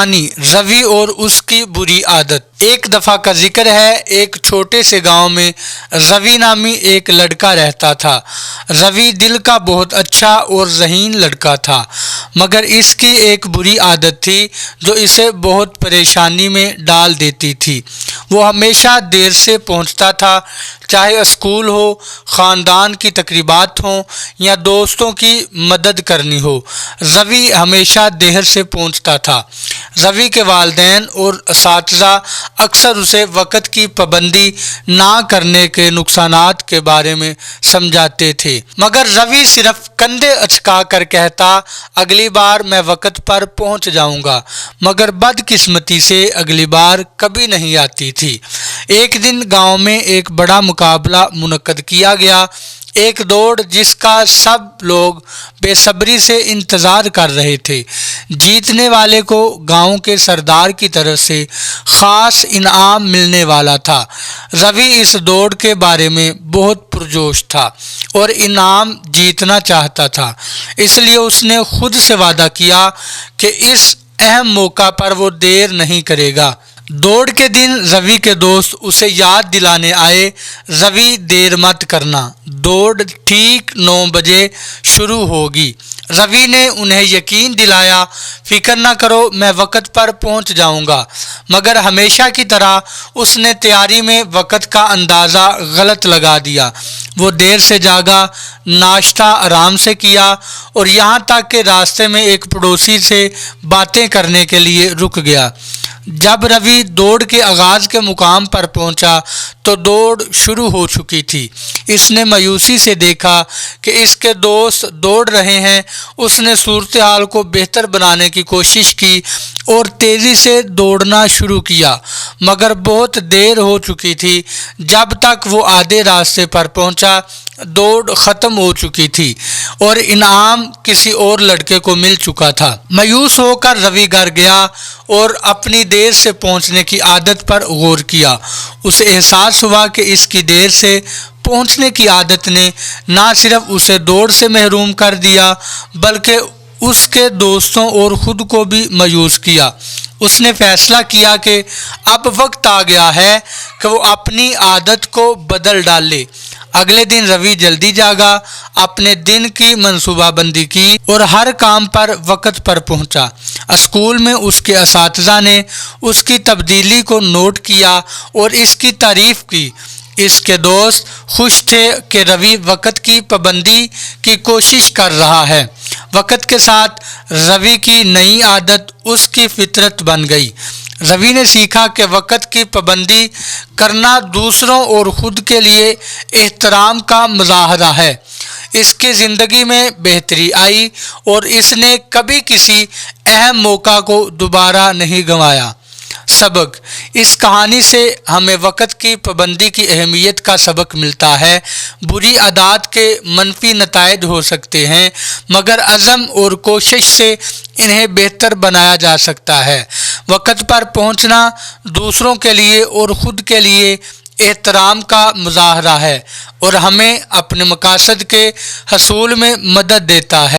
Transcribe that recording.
کہانی روی اور اس کی بری عادت۔ ایک دفعہ کا ذکر ہے، ایک چھوٹے سے گاؤں میں روی نامی ایک لڑکا رہتا تھا۔ روی دل کا بہت اچھا اور ذہین لڑکا تھا، مگر اس کی ایک بری عادت تھی جو اسے بہت پریشانی میں ڈال دیتی تھی۔ وہ ہمیشہ دیر سے پہنچتا تھا، چاہے اسکول ہو، خاندان کی تقریبات ہوں یا دوستوں کی مدد کرنی ہو، روی ہمیشہ دیر سے پہنچتا تھا۔ روی کے والدین اور اساتذہ اکثر اسے وقت کی پابندی نہ کرنے کے نقصانات کے بارے میں سمجھاتے تھے، مگر روی صرف کندھے اچکا کر کہتا، اگلی بار میں وقت پر پہنچ جاؤں گا، مگر بدقسمتی سے اگلی بار کبھی نہیں آتی تھی۔ ایک دن گاؤں میں ایک بڑا مقابلہ منعقد کیا گیا، ایک دوڑ جس کا سب لوگ بے صبری سے انتظار کر رہے تھے۔ جیتنے والے کو گاؤں کے سردار کی طرف سے خاص انعام ملنے والا تھا۔ روی اس دوڑ کے بارے میں بہت پرجوش تھا اور انعام جیتنا چاہتا تھا، اس لیے اس نے خود سے وعدہ کیا کہ اس اہم موقع پر وہ دیر نہیں کرے گا۔ دوڑ کے دن روی کے دوست اسے یاد دلانے آئے، روی دیر مت کرنا، دوڑ ٹھیک 9 بجے شروع ہوگی۔ روی نے انہیں یقین دلایا، فکر نہ کرو، میں وقت پر پہنچ جاؤں گا، مگر ہمیشہ کی طرح اس نے تیاری میں وقت کا اندازہ غلط لگا دیا۔ وہ دیر سے جاگا، ناشتہ آرام سے کیا اور یہاں تک کہ راستے میں ایک پڑوسی سے باتیں کرنے کے لیے رک گیا۔ جب روی دوڑ کے آغاز کے مقام پر پہنچا تو دوڑ شروع ہو چکی تھی۔ اس نے مایوسی سے دیکھا کہ اس کے دوست دوڑ رہے ہیں۔ اس نے صورتحال کو بہتر بنانے کی کوشش کی اور تیزی سے دوڑنا شروع کیا، مگر بہت دیر ہو چکی تھی۔ جب تک وہ آدھے راستے پر پہنچا، دوڑ ختم ہو چکی تھی اور انعام کسی اور لڑکے کو مل چکا تھا۔ مایوس ہو کر روی گھر گیا اور اپنی دیر سے پہنچنے کی عادت پر غور کیا۔ اسے احساس ہوا کہ اس کی دیر سے پہنچنے کی عادت نے نہ صرف اسے دوڑ سے محروم کر دیا بلکہ اس کے دوستوں اور خود کو بھی مایوس کیا۔ اس نے فیصلہ کیا کہ اب وقت آ گیا ہے کہ وہ اپنی عادت کو بدل ڈالے۔ اگلے دن روی جلدی جاگا، اپنے دن کی منصوبہ بندی کی اور ہر کام پر وقت پر پہنچا۔ اسکول میں اس کے اساتذہ نے اس کی تبدیلی کو نوٹ کیا اور اس کی تعریف کی۔ اس کے دوست خوش تھے کہ روی وقت کی پابندی کی کوشش کر رہا ہے۔ وقت کے ساتھ روی کی نئی عادت اس کی فطرت بن گئی۔ روی نے سیکھا کہ وقت کی پابندی کرنا دوسروں اور خود کے لیے احترام کا مظاہرہ ہے۔ اس کی زندگی میں بہتری آئی اور اس نے کبھی کسی اہم موقع کو دوبارہ نہیں گنوایا۔ سبق: اس کہانی سے ہمیں وقت کی پابندی کی اہمیت کا سبق ملتا ہے۔ بری عادات کے منفی نتائج ہو سکتے ہیں، مگر عزم اور کوشش سے انہیں بہتر بنایا جا سکتا ہے۔ وقت پر پہنچنا دوسروں کے لیے اور خود کے لیے احترام کا مظاہرہ ہے اور ہمیں اپنے مقاصد کے حصول میں مدد دیتا ہے۔